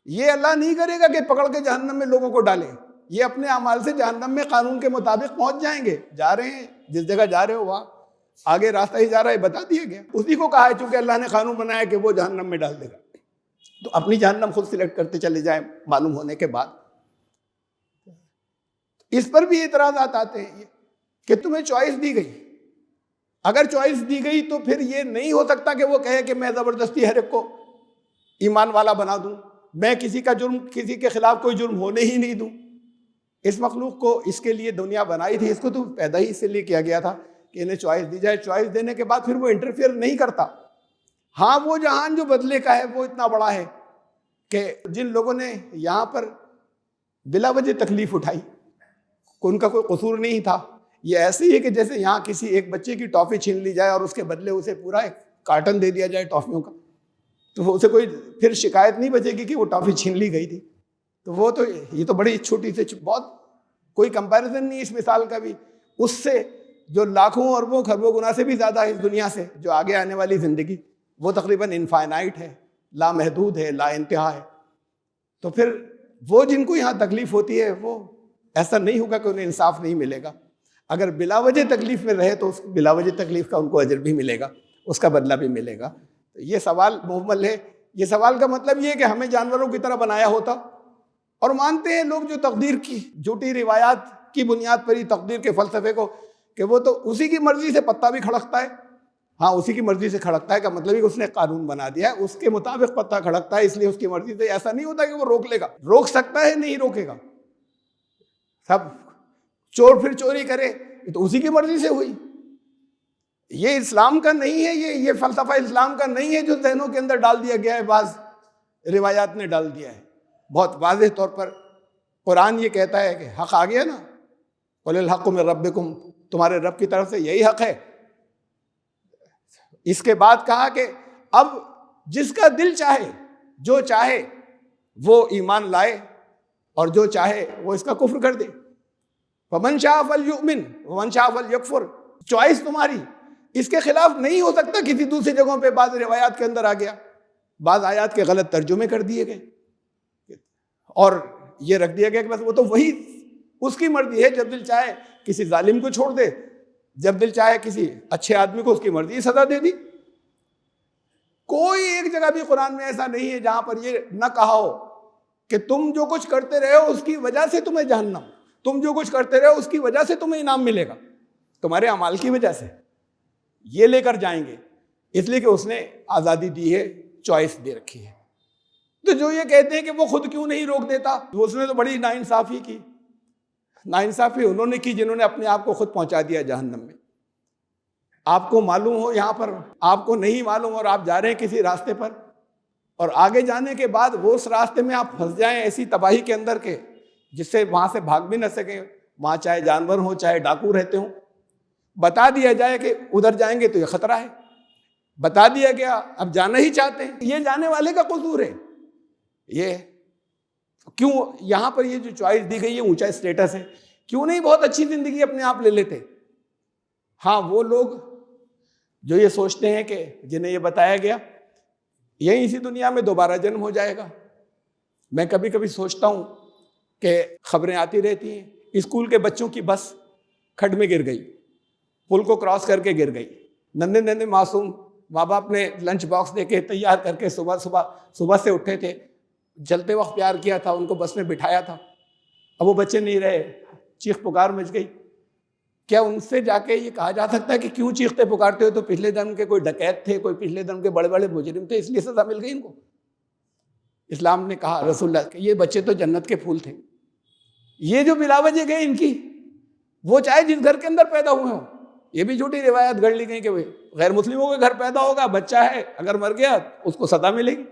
S1: ये अल्लाह नहीं करेगा कि पकड़ के जहन्नम में लोगों को डाले, ये अपने अमाल से जहन्नम में कानून के मुताबिक पहुंच जाएंगे। जा रहे हैं, जिस जगह जा रहे हो वहां आगे रास्ता ही जा रहा है, बता दिया गया। उसी को कहा है, चूंकि अल्लाह ने कानून बनाया कि वो जहन्नम में डाल देगा, तो अपनी जहन्नम खुद सिलेक्ट करते चले जाए मालूम होने के बाद। इस पर भी एतराज़ात आते हैं कि तुम्हें चॉइस दी गई, अगर चॉइस दी गई तो फिर ये नहीं हो सकता कि वो कहे कि मैं ज़बरदस्ती हर एक को ईमान वाला बना दूं, मैं किसी का जुर्म, किसी के खिलाफ कोई जुर्म होने ही नहीं दूं। इस मखलूक को इसके लिए दुनिया बनाई थी, इसको तो पैदा ही इसलिए किया गया था कि इन्हें चॉइस दी जाए। चॉइस देने के बाद फिर वो इंटरफेयर नहीं करता। हाँ, वो जहान जो बदले का है वो इतना बड़ा है कि जिन लोगों ने यहाँ पर बिला वजह तकलीफ उठाई, उनका कोई कसूर नहीं था। ये ऐसे ही है कि जैसे यहाँ किसी एक बच्चे की टॉफ़ी छीन ली जाए और उसके बदले उसे पूरा एक कार्टन दे दिया जाए टॉफ़ियों का, तो उसे कोई फिर शिकायत नहीं बचेगी कि वो टॉफी छीन ली गई थी। तो वो तो ये तो बड़ी छोटी से बहुत कोई कंपैरिजन नहीं इस मिसाल का भी उससे जो लाखों अरबों खरबों गुना से भी ज़्यादा है इस दुनिया से, जो आगे आने वाली ज़िंदगी वो तकरीबन इनफाइनाइट है, लामहदूद है, ला इंतहा है। तो फिर वो जिनको यहाँ तकलीफ़ होती है वो ऐसा नहीं होगा कि उन्हें इंसाफ नहीं मिलेगा। अगर बिलावजह तकलीफ़ में रहे तो उस बिलावजह तकलीफ़ का उनको अजर भी मिलेगा, उसका बदला भी मिलेगा। तो ये सवाल मुहम्मल है। ये सवाल का मतलब ये है कि हमें जानवरों की तरह बनाया होता, और मानते हैं लोग जो तकदीर की झूठी रिवायात की बुनियाद पर ही तकदीर के फ़लसफ़े को कि वो तो उसी की मर्ज़ी से पत्ता भी खड़कता है। हाँ, उसी की मर्ज़ी से खड़कता है का मतलब ही उसने कानून बना दिया है, उसके मुताबिक पत्ता खड़कता है, इसलिए उसकी मर्ज़ी से। ऐसा नहीं होता कि वो रोक लेगा, रोक सकता है, नहीं रोकेगा। सब चोर फिर चोरी करे तो उसी की मर्ज़ी से हुई। ये इस्लाम का नहीं है, ये फ़लसफ़ा इस्लाम का नहीं है जो जहनों के अंदर डाल दिया गया है, बाज़ रिवायात ने डाल दिया है। बहुत वाज़ेह तौर पर कुरान ये कहता है कि हक़ आ गया ना, क़ुलिल हक़्क़ु मिन रब्बिकुम, तुम्हारे रब की तरफ से यही हक़ है। इसके बाद कहा कि अब जिसका दिल चाहे, जो चाहे वो ईमान लाए और जो चाहे वो इसका कुफ्र कर दे। फमन शाअ फलयुमिन वमन शाअ फलयकफुर, चॉइस तुम्हारी। इसके खिलाफ नहीं हो सकता। किसी दूसरी जगहों पे बाद रिवायात के अंदर आ गया, बाद आयात के गलत तर्जुमे कर दिए गए और ये रख दिया गया कि बस वो तो वही उसकी मर्जी है, जब दिल चाहे किसी जालिम को छोड़ दे, जब दिल चाहे किसी अच्छे आदमी को उसकी मर्जी सजा दे दी। कोई एक जगह भी कुरान में ऐसा नहीं है जहां पर ये न कहा हो कि तुम जो कुछ करते रहे हो उसकी वजह से तुम्हें जहन्नम, तुम जो कुछ करते रहे हो उसकी वजह से तुम्हें इनाम मिलेगा, तुम्हारे अमाल की वजह से ये लेकर जाएंगे। इसलिए कि उसने आज़ादी दी है, चॉइस दे रखी है। तो जो ये कहते हैं कि वो खुद क्यों नहीं रोक देता, वो उसने तो बड़ी नाइंसाफ़ी की। नाइंसाफ़ी उन्होंने की जिन्होंने अपने आप को खुद पहुंचा दिया जहन्नम में। आपको मालूम हो यहाँ पर, आपको नहीं मालूम और आप जा रहे हैं किसी रास्ते पर, और आगे जाने के बाद वो उस रास्ते में आप फंस जाएं ऐसी तबाही के अंदर के जिससे वहाँ से भाग भी न सकें। वहाँ चाहे जानवर हो चाहे डाकू रहते हों, बता दिया जाए कि उधर जाएंगे तो ये ख़तरा है, बता दिया गया, अब जाना ही चाहते हैं। ये जाने वाले का कसूर है। ये क्यों यहाँ पर ये जो चॉइस दी गई है, ऊंचा स्टेटस है, क्यों नहीं बहुत अच्छी ज़िंदगी अपने आप ले लेते। हाँ, वो लोग जो ये सोचते हैं कि जिन्हें ये बताया गया यही इसी दुनिया में दोबारा जन्म हो जाएगा। मैं कभी कभी सोचता हूँ कि खबरें आती रहती हैं, स्कूल के बच्चों की बस खड्ड में गिर गई, पुल को क्रॉस करके गिर गई। नन्हे नन्हे मासूम माँ बाप ने लंच बॉक्स दे के तैयार करके सुबह से उठे थे, चलते वक्त प्यार किया था, उनको बस में बिठाया था। अब वो बच्चे नहीं रहे, चीख पुकार मच गई। क्या उनसे जाके ये कहा जा सकता है कि क्यों चीखते पुकारते हो? तो पिछले जन्म के कोई डकैत थे, कोई पिछले जन्म के बड़े बड़े मुजरिम थे, इसलिए सजा मिल गई इनको। इस्लाम ने कहा, रसूलुल्लाह के ये बच्चे तो जन्नत के फूल थे। ये जो बिलावजह गए इनकी, वो चाहे जिस घर के अंदर पैदा हुए हों, ये भी झूठी रिवायत गढ़ ली गई कि भाई गैर मुस्लिमों के घर पैदा होगा, बच्चा है, अगर मर गया उसको सजा मिलेगी।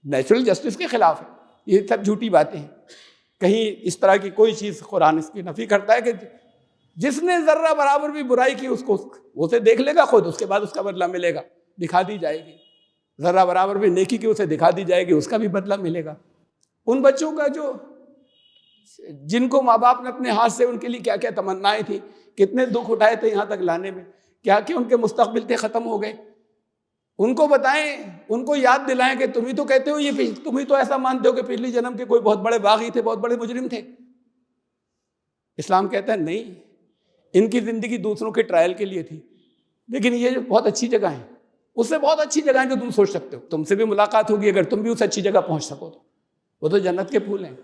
S1: नेचुरल जस्टिस के खिलाफ है। ये सब झूठी बातें हैं। कहीं इस तरह की कोई चीज़ कुरान इसकी नफी करता है कि जिसने जर्रा बराबर भी बुराई की उसको उसे देख लेगा खुद, उसके बाद उसका बदला मिलेगा, दिखा दी जाएगी। जर्रा बराबर भी नेकी की उसे दिखा दी जाएगी, उसका भी बदला मिलेगा। उन बच्चों का जो जिनको माँ बाप ने अपने हाथ से उनके लिए क्या क्या तमन्नाएं थी, कितने दुख उठाए थे यहाँ तक लाने में, क्या क्या उनके मुस्तकबिल थे ख़त्म हो गए, उनको बताएं, उनको याद दिलाएं कि तुम ही तो कहते हो, ये तुम ही तो ऐसा मानते हो कि पिछले जन्म के कोई बहुत बड़े बागी थे, बहुत बड़े मुजरिम थे। इस्लाम कहता है नहीं, इनकी ज़िंदगी दूसरों के ट्रायल के लिए थी, लेकिन ये जो बहुत अच्छी जगह है, उससे बहुत अच्छी जगह है जो तुम सोच सकते हो। तुमसे भी मुलाकात होगी अगर तुम भी उस अच्छी जगह पहुँच सको तो, वो तो जन्नत के फूल हैं।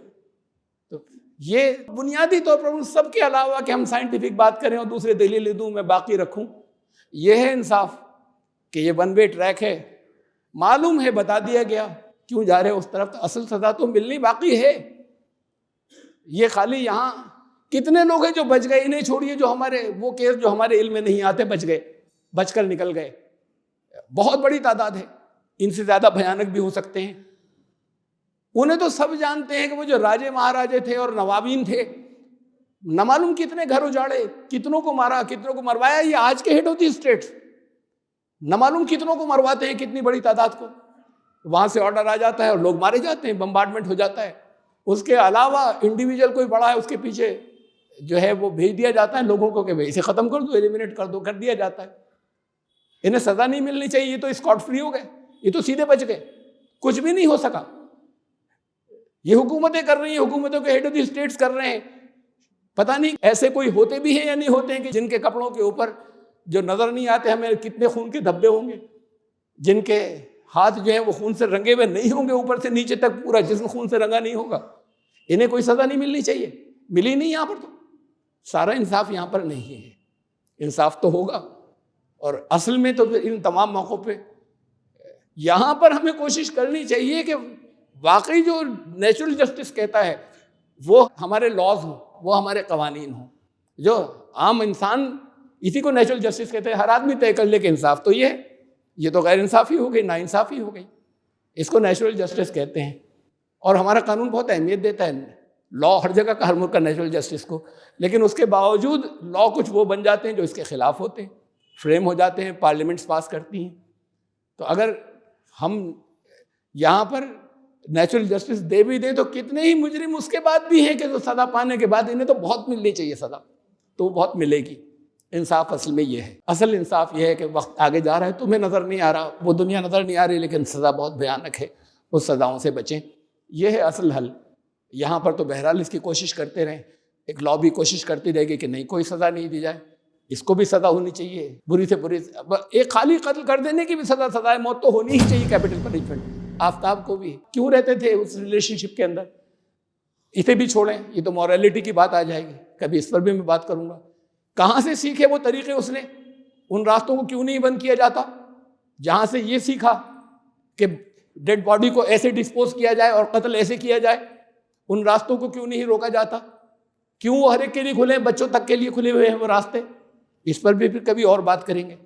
S1: तो ये बुनियादी तौर पर उन सब के अलावा कि हम साइंटिफिक बात करें और दूसरे दलील दूँ, मैं बाकी रखूँ, ये है इंसाफ कि ये वन वे ट्रैक है। मालूम है, बता दिया गया, क्यों जा रहे हो उस तरफ, तो असल सज़ा तो मिलनी बाकी है। ये खाली यहाँ कितने लोग हैं जो बच गए, इन्हें छोड़िए, जो हमारे वो केस जो हमारे इल्म में नहीं आते बच गए, बचकर निकल गए, बहुत बड़ी तादाद है। इनसे ज़्यादा भयानक भी हो सकते हैं। उन्हें तो सब जानते हैं कि वो जो राजे महाराजे थे और नवाबीन थे, न मालूम कितने घर उजाड़े, कितनों को मारा, कितनों को मरवाया। ये आज के हेड ऑफ द स्टेट्स, न मालूम कितनों को मरवाते हैं, कितनी बड़ी तादाद को। वहां से ऑर्डर आ जाता है और लोग मारे जाते हैं, बम्बार्डमेंट हो जाता है। उसके अलावा इंडिविजुअल कोई बड़ा है, उसके पीछे जो है वो भेज दिया जाता है लोगों को कि भाई इसे खत्म कर दो, एलिमिनेट कर दो, कर दिया जाता है। इन्हें सजा नहीं मिलनी चाहिए, ये तो स्कॉट फ्री हो गए, ये तो सीधे बच गए, कुछ भी नहीं हो सका। ये हुकूमतें कर रही हैं, हुकूमतों के हेड ऑफ द स्टेट्स कर रहे हैं। पता नहीं ऐसे कोई होते भी हैं या नहीं होते हैं कि जिनके कपड़ों के ऊपर जो नजर नहीं आते हमें कितने खून के धब्बे होंगे, जिनके हाथ जो है वो खून से रंगे हुए नहीं होंगे, ऊपर से नीचे तक पूरा जिस्म खून से रंगा नहीं होगा। इन्हें कोई सजा नहीं मिलनी चाहिए, मिली नहीं। यहाँ पर तो सारा इंसाफ यहाँ पर नहीं है। इंसाफ तो होगा, और असल में तो इन तमाम मौक़ों पे यहाँ पर हमें कोशिश करनी चाहिए कि वाकई जो नेचुरल जस्टिस कहता है वो हमारे लॉज हों, वो हमारे कवानीन हों। जो आम इंसान, इसी को नेचुरल जस्टिस कहते हैं। हर आदमी तय कर ले कि इंसाफ तो ये है, ये तो गैर इंसाफ़ी हो गई, नाइंसाफ़ी हो गई। इसको नेचुरल जस्टिस कहते हैं। और हमारा कानून बहुत अहमियत देता है लॉ, हर जगह का, हर मुल्क का नेचुरल जस्टिस को। लेकिन उसके बावजूद लॉ कुछ वो बन जाते हैं जो इसके खिलाफ होते हैं, फ्रेम हो जाते हैं, पार्लियामेंट्स पास करती हैं। तो अगर हम यहाँ पर नेचुरल जस्टिस दे भी दें तो कितने ही मुजरिम उसके बाद भी हैं कि जो सज़ा पाने के बाद इन्हें तो बहुत मिलनी चाहिए सज़ा, तो वो बहुत मिलेगी। इंसाफ असल में ये है, असल इंसाफ ये है कि वक्त आगे जा रहा है, तुम्हें नज़र नहीं आ रहा, वो दुनिया नज़र नहीं आ रही, लेकिन सज़ा बहुत भयानक है, उस सज़ाओं से बचें। यह है असल हल। यहाँ पर तो बहरहाल इसकी कोशिश करते रहें, एक लॉ भी कोशिश करती रहेगी कि नहीं, कोई सज़ा नहीं दी जाए, इसको भी सज़ा होनी चाहिए, बुरी से बुरी। एक खाली कत्ल कर देने की भी सज़ाए मौत तो होनी ही चाहिए, कैपिटल पनिशमेंट। आफ्ताब को भी क्यों रहते थे उस रिलेशनशिप के अंदर, इसे भी छोड़ें, ये तो मॉरलिटी की बात आ जाएगी, कभी इस पर भी मैं बात करूँगा। कहाँ से सीखे वो तरीक़े उसने, उन रास्तों को क्यों नहीं बंद किया जाता जहाँ से ये सीखा कि डेड बॉडी को ऐसे डिस्पोज किया जाए और कत्ल ऐसे किया जाए? उन रास्तों को क्यों नहीं रोका जाता? क्यों वो हर एक के लिए खुले हैं, बच्चों तक के लिए खुले हुए हैं वो रास्ते? इस पर भी फिर कभी और बात करेंगे।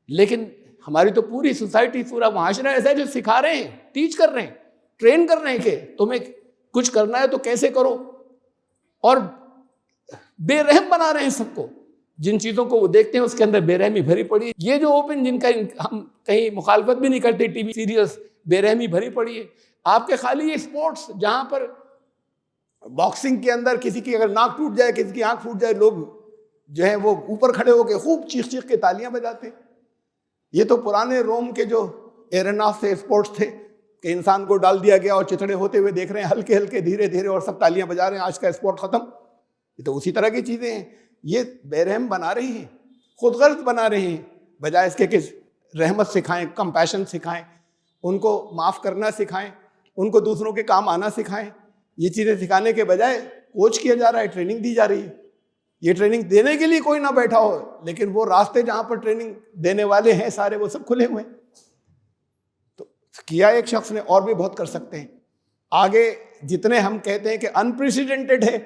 S1: लेकिन हमारी तो पूरी सोसाइटी, पूरा माशरा ऐसा है जो सिखा रहे हैं, टीच कर रहे हैं, ट्रेन कर रहे हैं कि तुम्हें कुछ करना है तो कैसे करो, और बेरहम बना रहे हैं सबको। जिन चीज़ों को वो देखते हैं उसके अंदर बेरहमी भरी पड़ी है। ये जो ओपन, जिनका हम कहीं मुखालफत भी नहीं करते, टीवी सीरियल्स, बेरहमी भरी पड़ी है। आपके खाली ये स्पोर्ट्स, जहाँ पर बॉक्सिंग के अंदर किसी की अगर नाक टूट जाए, किसी की आंख फूट जाए, लोग जो है वो ऊपर खड़े होकर खूब चीख चीख के तालियां बजाते हैं। ये तो पुराने रोम के जो एरेनास से स्पोर्ट्स थे कि इंसान को डाल दिया गया और चिथड़े होते हुए देख रहे हैं, हल्के हल्के, धीरे धीरे, और सब तालियां बजा रहे हैं, आज का स्पोर्ट खत्म। ये तो उसी तरह की चीज़ें हैं। ये बेरहम बना रहे हैं, खुदगर्ज बना रहे हैं, बजाय इसके कि रहमत सिखाएं, कंपैशन सिखाएं, उनको माफ़ करना सिखाएं, उनको दूसरों के काम आना सिखाएं। ये चीज़ें सिखाने के बजाय कोच किया जा रहा है, ट्रेनिंग दी जा रही है। ये ट्रेनिंग देने के लिए कोई ना बैठा हो, लेकिन वो रास्ते जहाँ पर ट्रेनिंग देने वाले हैं सारे, वो सब खुले हुए हैं। तो किया एक शख्स ने, और भी बहुत कर सकते हैं। आगे जितने हम कहते हैं कि अनप्रेसिडेंटेड है,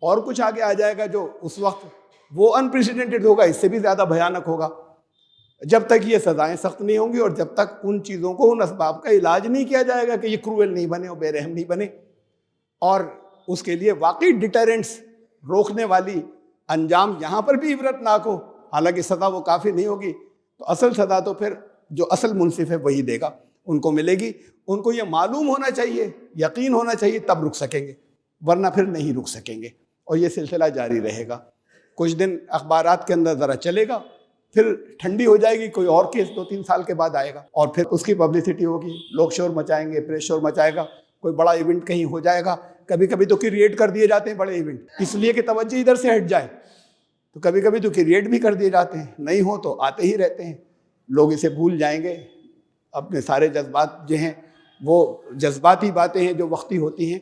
S1: और कुछ आगे आ जाएगा जो उस वक्त वो अनप्रेसिडेंटेड होगा, इससे भी ज़्यादा भयानक होगा। जब तक ये सज़ाएं सख्त नहीं होंगी और जब तक उन चीज़ों को, उन असबाब का इलाज नहीं किया जाएगा कि ये क्रूएल नहीं बने और बेरहम नहीं बने, और उसके लिए वाकई डिटरेंट्स, रोकने वाली अंजाम यहाँ पर भी इबरतनाक हो, हालांकि सज़ा वो काफ़ी नहीं होगी, तो असल सज़ा तो फिर जो असल मुनसिफ है वही देगा, उनको मिलेगी। उनको ये मालूम होना चाहिए, यकीन होना चाहिए, तब रुक सकेंगे, वरना फिर नहीं रुक सकेंगे। और ये सिलसिला जारी रहेगा। कुछ दिन अखबारात के अंदर ज़रा चलेगा, फिर ठंडी हो जाएगी, कोई और केस 2-3 साल के बाद आएगा, और फिर उसकी पब्लिसिटी होगी, लोग शोर मचाएंगे, प्रेस शोर मचाएगा, कोई बड़ा इवेंट कहीं हो जाएगा। कभी कभी तो क्रिएट कर दिए जाते हैं बड़े इवेंट, इसलिए कि तवज्जो इधर से हट जाए, तो कभी कभी तो क्रिएट भी कर दिए जाते हैं, नहीं हो तो आते ही रहते हैं। लोग इसे भूल जाएंगे, अपने सारे जज्बात जो हैं वो जज्बाती बातें हैं जो वक्ती होती हैं।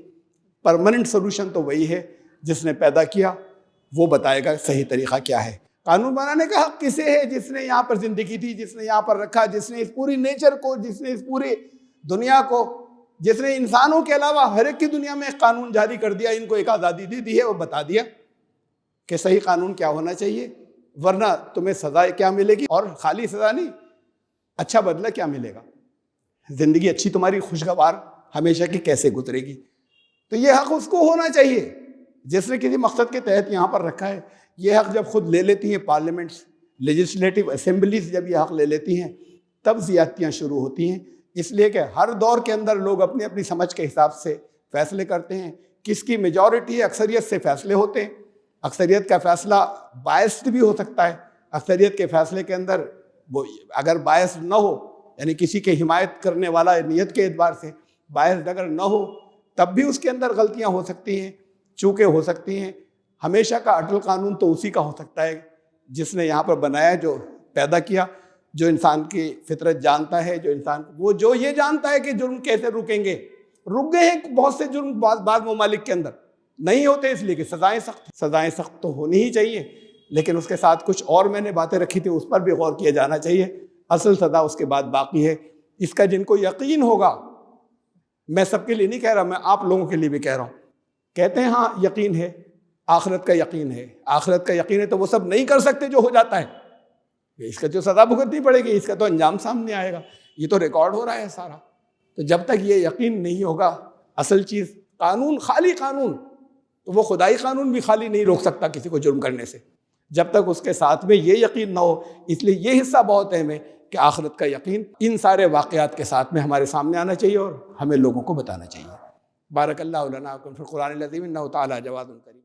S1: परमानेंट सोल्यूशन तो वही है, जिसने पैदा किया वो बताएगा सही तरीक़ा क्या है। कानून बनाने का हक़ किसे है? जिसने यहाँ पर ज़िंदगी दी, जिसने यहाँ पर रखा, जिसने इस पूरी नेचर को, जिसने इस पूरी दुनिया को, जिसने इंसानों के अलावा हर एक की दुनिया में एक कानून जारी कर दिया, इनको एक आज़ादी दे दी है, वो बता दिया कि सही कानून क्या होना चाहिए, वरना तुम्हें सज़ा क्या मिलेगी, और खाली सज़ा नहीं, अच्छा बदला क्या मिलेगा, ज़िंदगी अच्छी तुम्हारी खुशगवार हमेशा की कैसे गुजरेगी। तो ये हक़ उसको होना चाहिए जिसने किसी मकसद के तहत यहाँ पर रखा है। ये हक़ जब खुद ले लेती हैं पार्लियामेंट्स, लेजिस्लेटिव असेंबलीज जब ये हक ले लेती हैं तब ज़्यादतियाँ शुरू होती हैं। इसलिए कि हर दौर के अंदर लोग अपनी अपनी समझ के हिसाब से फ़ैसले करते हैं। किसकी मेजॉरिटी है, अक्सरियत से फ़ैसले होते हैं। अक्सरियत का फ़ैसला बायस्ड भी हो सकता है। अक्सरियत के फ़ैसले के अंदर वो अगर बायस न हो, यानी किसी के हिमायत करने वाला नीयत के एतबार से बायस अगर न हो, तब भी उसके अंदर गलतियाँ हो सकती हैं, चूकें हो सकती हैं। हमेशा का अटल कानून तो उसी का हो सकता है जिसने यहाँ पर बनाया, जो पैदा किया, जो इंसान की फितरत जानता है, जो इंसान वो जो ये जानता है कि जुर्म कैसे रुकेंगे। रुक गए हैं बहुत से जुर्म बाद ममालिक के अंदर, नहीं होते इसलिए कि सज़ाएँ सख्त तो होनी ही चाहिए, लेकिन उसके साथ कुछ और मैंने बातें रखी थी, उस पर भी गौर किया जाना चाहिए। असल सज़ा उसके बाद बाकी है। इसका जिनको यकीन होगा, मैं सबके लिए नहीं कह रहा, मैं आप लोगों के लिए भी कह रहा हूँ, कहते हैं हाँ यकीन है, आखिरत का यकीन है, आखिरत का यकीन है, तो वो सब नहीं कर सकते जो हो जाता है। इसका जो सज़ा भुगतनी पड़ेगी, इसका तो अंजाम सामने आएगा, ये तो रिकॉर्ड हो रहा है सारा। तो जब तक ये यकीन नहीं होगा, असल चीज़ कानून, खाली कानून, तो वो खुदाई कानून भी खाली नहीं रोक सकता किसी को जुर्म करने से, जब तक उसके साथ में ये यकीन ना हो। इसलिए ये हिस्सा बहुत अहम है कि आखिरत का यकीन इन सारे वाक़यात के साथ में हमारे सामने आना चाहिए और हमें लोगों को बताना चाहिए। बारकल्लाहु लना व लकुम फ़िल क़ुरानिल अज़ीम इन्नहु तआला जवादुन करीम।